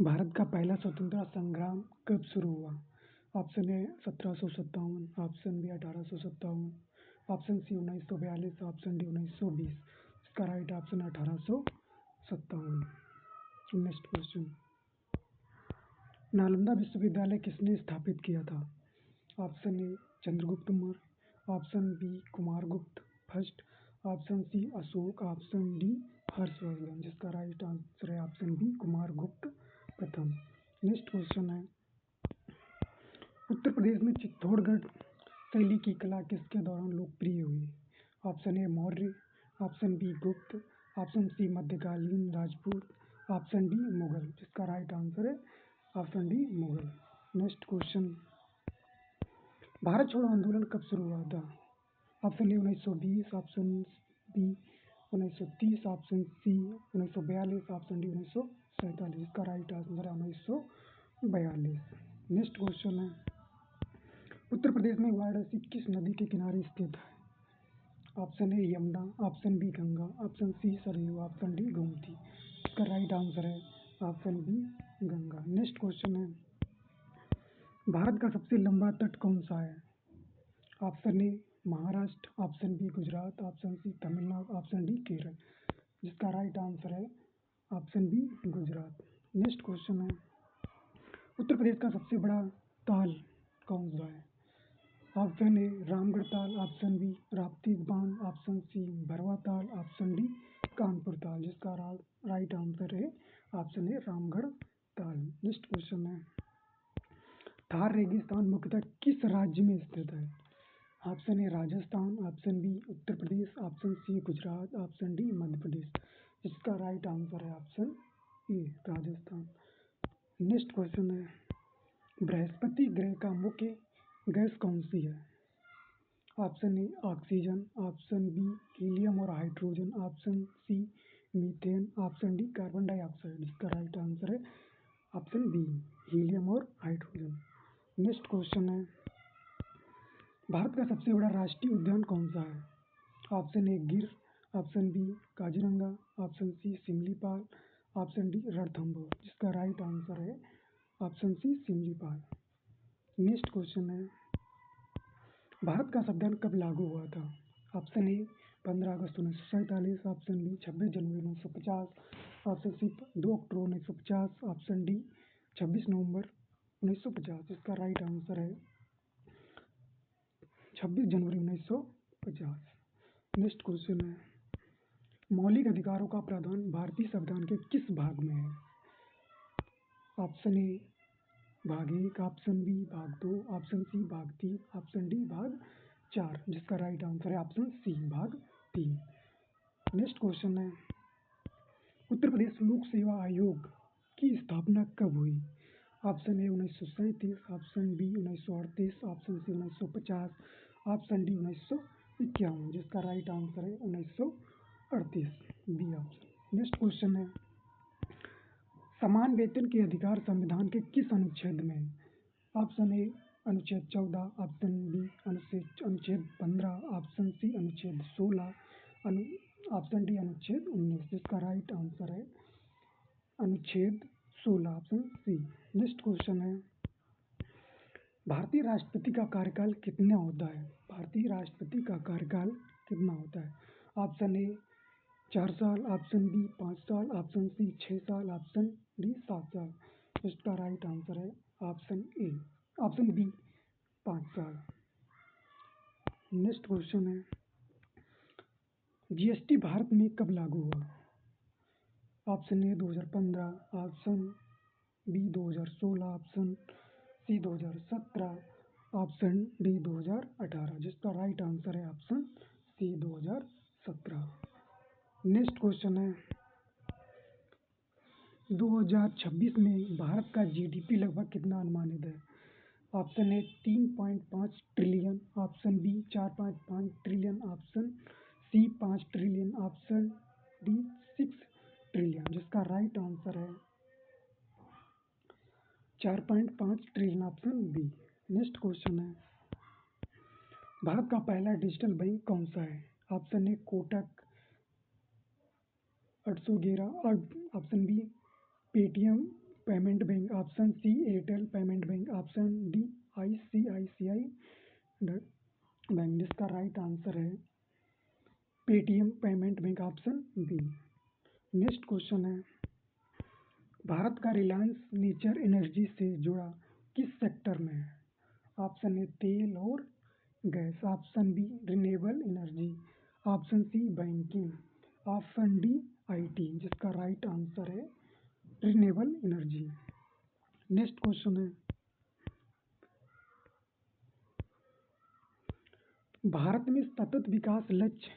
भारत का पहला स्वतंत्रता संग्राम कब शुरू हुआ? Option A 1757, option B 1857, option C 1942, option D 1920। इसका right option 1857। Next question, Nalanda विश्वविद्यालय किसने स्थापित किया था? Option A Chandragupta Maurya, option B Kumaragupta first, option C Ashok, option D Harshvardhan. जिसका राइट आंसर है ऑप्शन बी कुमारगुप्त प्रथम। नेक्स्ट क्वेश्चन है, उत्तर प्रदेश में चित्तौड़गढ़ शैली की कला किसके दौरान लोकप्रिय हुई? Option A Maurya, option B Gupta, option C मध्यकालीन राजपूत, ऑप्शन डी मुगल। जिसका राइट आंसर है option D Mughal. Next question, Bharat छोड़ो आंदोलन कब शुरू हुआ था? Option A 1920, option B 1930, option C 1942, option D 1947। इसका राइट आंसर है 1942। नेक्स्ट क्वेश्चन है, उत्तर प्रदेश में वाराणसी किस नदी के किनारे स्थित है? Option A Yamuna, option B Ganga, option C Saryu, option D Gomti. इसका राइट आंसर है option B Ganga. Next question है, भारत का सबसे लंबा तट कौन सा है? Option A Maharashtra, option B Gujarat, option C Tamil Nadu, option D Kerala. जिसका राइट आंसर है option B Gujarat. Next question है, उत्तर प्रदेश का सबसे बड़ा ताल कौन सा है? ऑप्शन ए रामगढ़ ताल, ऑप्शन बी राप्ती बांध, ऑप्शन सी भरवा ताल, ऑप्शन डी कानपुर ताल। जिसका राइट आंसर है ऑप्शन ए रामगढ़ ताल। नेक्स्ट क्वेश्चन है, थार रेगिस्तान मुख्यतः किस राज्य में स्थित है? Option A Rajasthan, option B Uttar Pradesh, option C Gujarat, option D Madhya Pradesh. इसका राइट आंसर है option A Rajasthan. Next question है, बृहस्पति ग्रह का मुख्य गैस कौन सी है? Option A oxygen, option B helium और hydrogen, option C methane, option D carbon dioxide. इसका राइट आंसर है ऑप्शन बी हीलियम और हाइड्रोजन। नेक्स्ट क्वेश्चन है, भारत का सबसे बड़ा राष्ट्रीय उद्यान कौन सा है? Option A Gir, option B Kaziranga, option C Similipal, option D Ranthambore. जिसका राइट आंसर है option C Similipal. Next question है, भारत का संविधान कब लागू हुआ था? ऑप्शन ए 15 अगस्त 1947, ऑप्शन बी 26 जनवरी 1950, ऑप्शन सी 2 अक्टूबर 1950, ऑप्शन डी 26 नवंबर 1950। इसका राइट आंसर है 26 जनवरी 1950। नेक्स्ट क्वेश्चन है, मौलिक अधिकारों का प्रावधान भारतीय संविधान के किस भाग में है? ऑप्शन ए भाग 1, ऑप्शन बी भाग 2, ऑप्शन सी भाग 3, ऑप्शन डी भाग 4। जिसका राइट आंसर है ऑप्शन सी भाग 3। नेक्स्ट क्वेश्चन है, उत्तर प्रदेश लोक सेवा आयोग की स्थापना कब हुई? Option A 1937, option B 1938, option C 1950, option D 1951। जिसका राइट आंसर है 1938 बी ऑप्शन। नेक्स्ट क्वेश्चन है, समान वेतन के अधिकार संविधान के किस अनुच्छेद में है? ऑप्शन ए अनुच्छेद 14, ऑप्शन बी अनुच्छेद 15, ऑप्शन सी अनुच्छेद 16, ऑप्शन डी अनुच्छेद 19। जिसका राइट आंसर है अनुच्छेद 16 ऑप्शन सी। नेक्स्ट क्वेश्चन है, भारतीय राष्ट्रपति का कार्यकाल कितना होता है? भारतीय राष्ट्रपति का कार्यकाल कितना होता है? ऑप्शन ए 4 साल, ऑप्शन बी 5 साल, ऑप्शन सी 6 साल, ऑप्शन डी 7 साल। इसका राइट आंसर है ऑप्शन बी 5 साल। नेक्स्ट क्वेश्चन है, जीएसटी भारत में कब लागू हुआ? Option A 2015, option B 2016, option C 2017, option D 2018। जिसका राइट आंसर है ऑप्शन सी 2017। नेक्स्ट क्वेश्चन है, 2026 में भारत का जीडीपी लगभग कितना अनुमानित है? Option A 3.5 trillion, option B 4.5 trillion, option C 5 trillion, option D 6 trillion. जिसका राइट आंसर है 4.5 trillion option B. Next question है, भारत का पहला डिजिटल बैंक कौन सा है? Option A Kotak 811, option B Paytm payment option C Airtel payment bank, option D ICICI bank, जिसका right answer है Paytm payment bank, option B. Next question है, भारत का रिलायंस नेचर एनर्जी से जुड़ा किस सेक्टर में है? ऑप्शन ए तेल और gas, option B renewable energy, option C banking, option D IT, जिसका राइट आंसर है रिन्यूएबल एनर्जी। नेक्स्ट क्वेश्चन है, भारत में सतत विकास लक्ष्य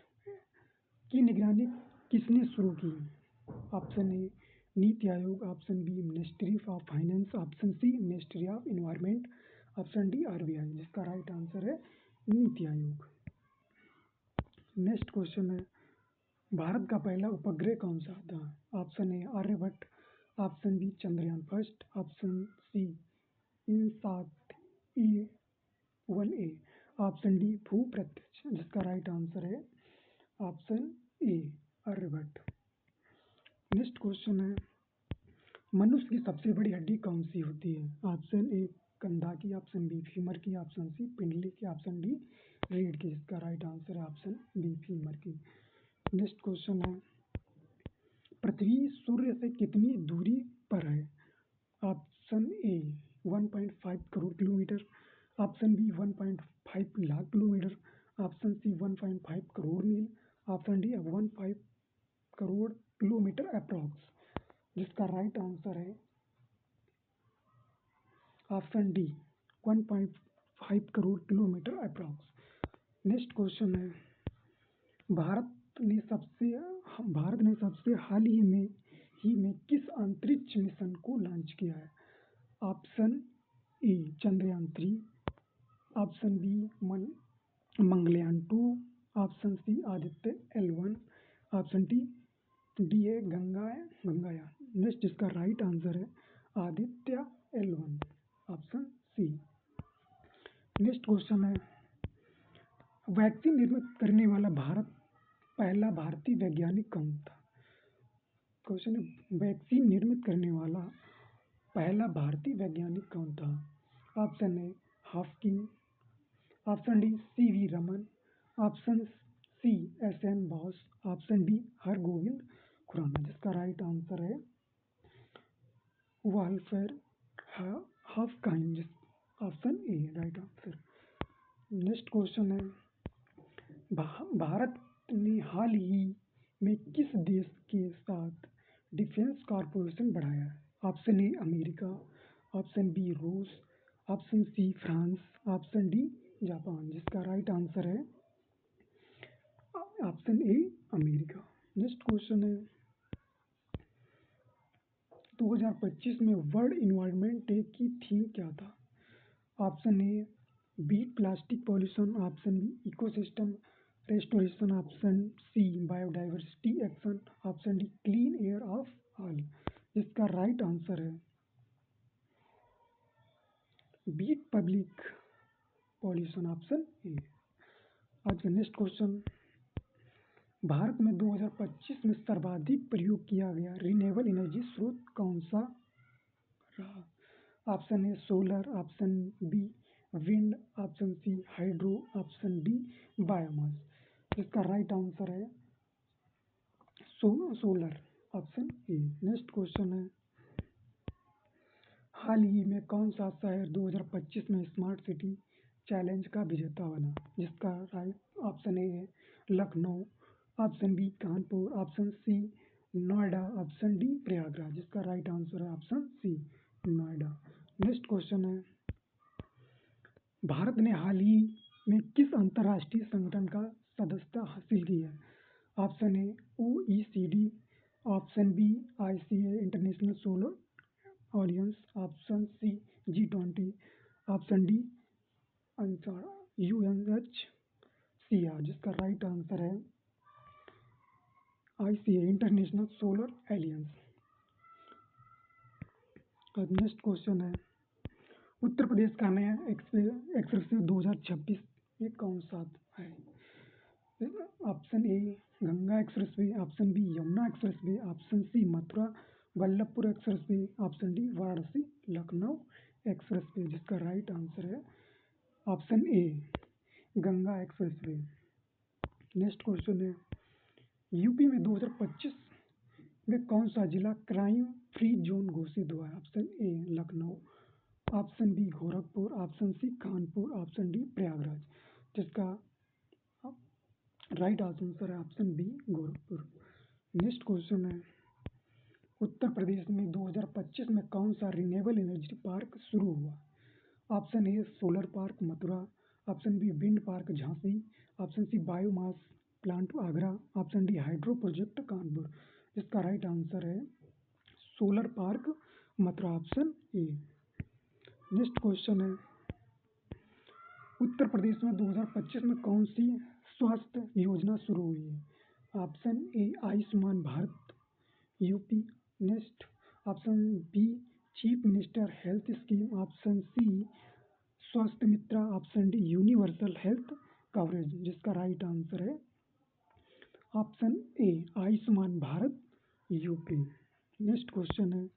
की निगरानी किसने शुरू की? Option A NITI Aayog, option B ministry of finance, option C ministry of environment, option D RBI, जिसका राइट आंसर है नीति आयोग। नेक्स्ट क्वेश्चन है, भारत का पहला उपग्रह कौन सा था? Option A Aryabhata, option B Chandrayaan first, option C INSAT E1A, option D भूप्रत्यक्ष, जिसका राइट आंसर है option A Aryabhata. Next question है, मनुष्य की सबसे बड़ी हड्डी कौन सी होती है? ऑप्शन ए कंधा की, ऑप्शन बी फीमर की, ऑप्शन सी पिंडली की, ऑप्शन डी रीढ़ की, जिसका राइट आंसर है ऑप्शन बी फीमर की। नेक्स्ट क्वेश्चन है, पृथ्वी सूर्य से कितनी दूरी पर है? Option A 1.5 crore kilometre, option B 1.5 lakh kilometre, option C 1.5 crore mile, option D 1.5 crore kilometre approx, जिसका राइट आंसर है option D 1.5 crore kilometre approx. Next question है, भारत ने सबसे हाल ही में किस अंतरिक्ष मिशन को लॉन्च किया है? Option A Chandrayaan 3, option B Mangalyaan 2, option C Aditya L1, option D है गंगायान। नेक्स्ट इसका राइट आंसर है Aditya L1, option C. Next question है, वैक्सीन निर्मित करने वाला पहला भारतीय वैज्ञानिक कौन था? क्वेश्चन है, वैक्सीन निर्मित करने वाला पहला भारतीय वैज्ञानिक कौन था? Option A Haffkine, option D CV Raman, option C SN Bose, option D Hargobind Khorana, जिसका राइट आंसर है Walter Haffkine, option A right answer. Next question है, भारत ने हाल ही में किस देश के साथ डिफेंस कॉर्पोरेशन बढ़ाया है? Option A America, option B रूस, option C France, option D Japan, जिसका राइट आंसर है option A America. Next question है, 2025 में वर्ल्ड इन्वायरमेंट डे की थीम क्या था? Option A beat plastic pollution, option B ecosystem restoration, option C biodiversity action, option D clean air of all, इसका right answer है beat public pollution, option A. आज का next question, Bharat में 2025 में सर्वाधिक प्रयोग किया गया रिन्यूएबल एनर्जी स्रोत कौन सा रहा? Option A solar, option B wind, option C hydro, option D biomass, इसका राइट आंसर है solar, option A. Next question है, हाल ही में कौन सा शहर 2025 में स्मार्ट सिटी चैलेंज का विजेता बना? जिसका राइट ऑप्शन ए है Lucknow, option B Kanpur, option C Noida, option D Prayagraj, जिसका राइट आंसर है option C Noida. Next question है, भारत ने हाल ही में किस अंतर्राष्ट्रीय संगठन का सदस्यता हासिल की है? Option A OECD, option B ICA international solar alliance, option C G20, option D UNHCR, जिसका राइट आंसर है ICA international solar alliance. Next question है, उत्तर प्रदेश का नया एक्सप्रेसवे 2026 ये कौन सा है? Option A Ganga expressway, option B Yamuna expressway, option C Mathura Vallabhpur expressway, option D Varanasi Lucknow expressway, जिसका राइट आंसर है option A Ganga expressway. Next question है, यूपी में 2025 में कौन सा जिला क्राइम फ्री जोन घोषित हुआ है? Option A Lucknow, option B Gorakhpur, option C Kanpur, option D Prayagraj, जिसका राइट आंसर है option B Gorakhpur. Next question है, उत्तर प्रदेश में 2025 में कौन सा रिन्यूएबल एनर्जी पार्क शुरू हुआ? Option A solar park Mathura, option B wind park Jhansi, option C biomass plant Agra, option D hydro project Kanpur, जिसका राइट आंसर है solar park Mathura, option A. Next question है, उत्तर प्रदेश में 2025 में कौन सी स्वास्थ्य योजना शुरू हुई है? Option A Ayushman Bharat UP, next option B chief minister health scheme, option C Swasthya Mitra, option D universal health coverage, जिसका राइट आंसर है option A Ayushman Bharat UP. Next question है,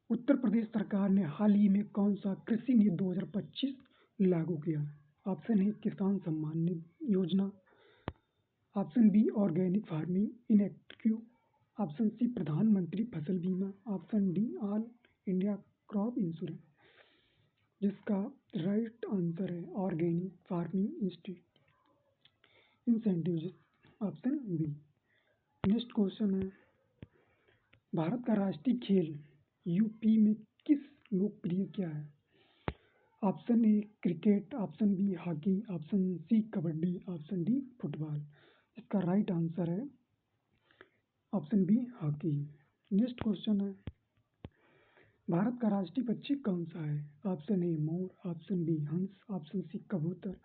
उत्तर प्रदेश सरकार ने हाल ही में कौन सा कृषि नीति 2025 लागू किया? ऑप्शन ए किसान Samman Nidhi Yojana, option B organic farming initiative, option C Pradhanmantri Fasal Bima, option D all India crop insurance, जिसका राइट आंसर है organic farming incentive, option B. Next question है, भारत का राष्ट्रीय खेल यूपी में किस लोकप्रिय क्या है? Option A cricket, option B hockey, option C kabaddi, option D football, इसका राइट आंसर है option B hockey. Next question है, भारत का राष्ट्रीय पक्षी कौन सा है? ऑप्शन ए मोर, ऑप्शन बी हंस, ऑप्शन सी कबूतर,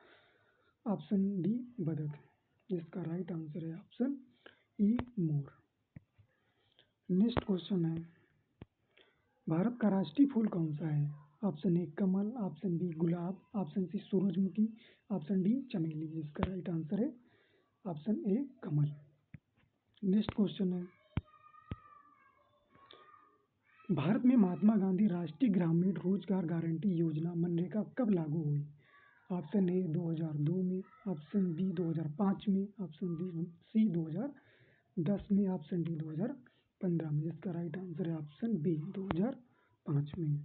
ऑप्शन डी बदक, जिसका राइट आंसर है ऑप्शन ई मोर। नेक्स्ट क्वेश्चन है, भारत का राष्ट्रीय फूल कौन सा है? ऑप्शन ए कमल, ऑप्शन बी गुलाब, ऑप्शन सी सूरजमुखी, ऑप्शन डी चमेली, जिसका राइट आंसर है option A Kamal. Next question है, भारत में महात्मा गांधी राष्ट्रीय ग्रामीण रोजगार गारंटी योजना मनरेगा कब लागू हुई? ऑप्शन ए 2002 में, ऑप्शन बी 2005 में, ऑप्शन सी 2010 में, ऑप्शन डी 2015 में, जिसका राइट आंसर है ऑप्शन बी 2005 में।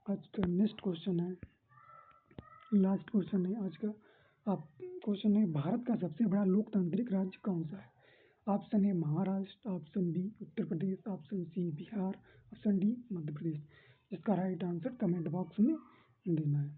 आज का नेक्स्ट क्वेश्चन है, लास्ट क्वेश्चन है आज का। आप क्वेश्चन है, भारत का सबसे बड़ा लोकतांत्रिक राज्य कौन सा है? Option A Maharashtra, option B Uttar Pradesh, option C Bihar, option D Madhya Pradesh, इसका राइट आंसर कमेंट बॉक्स में देना है।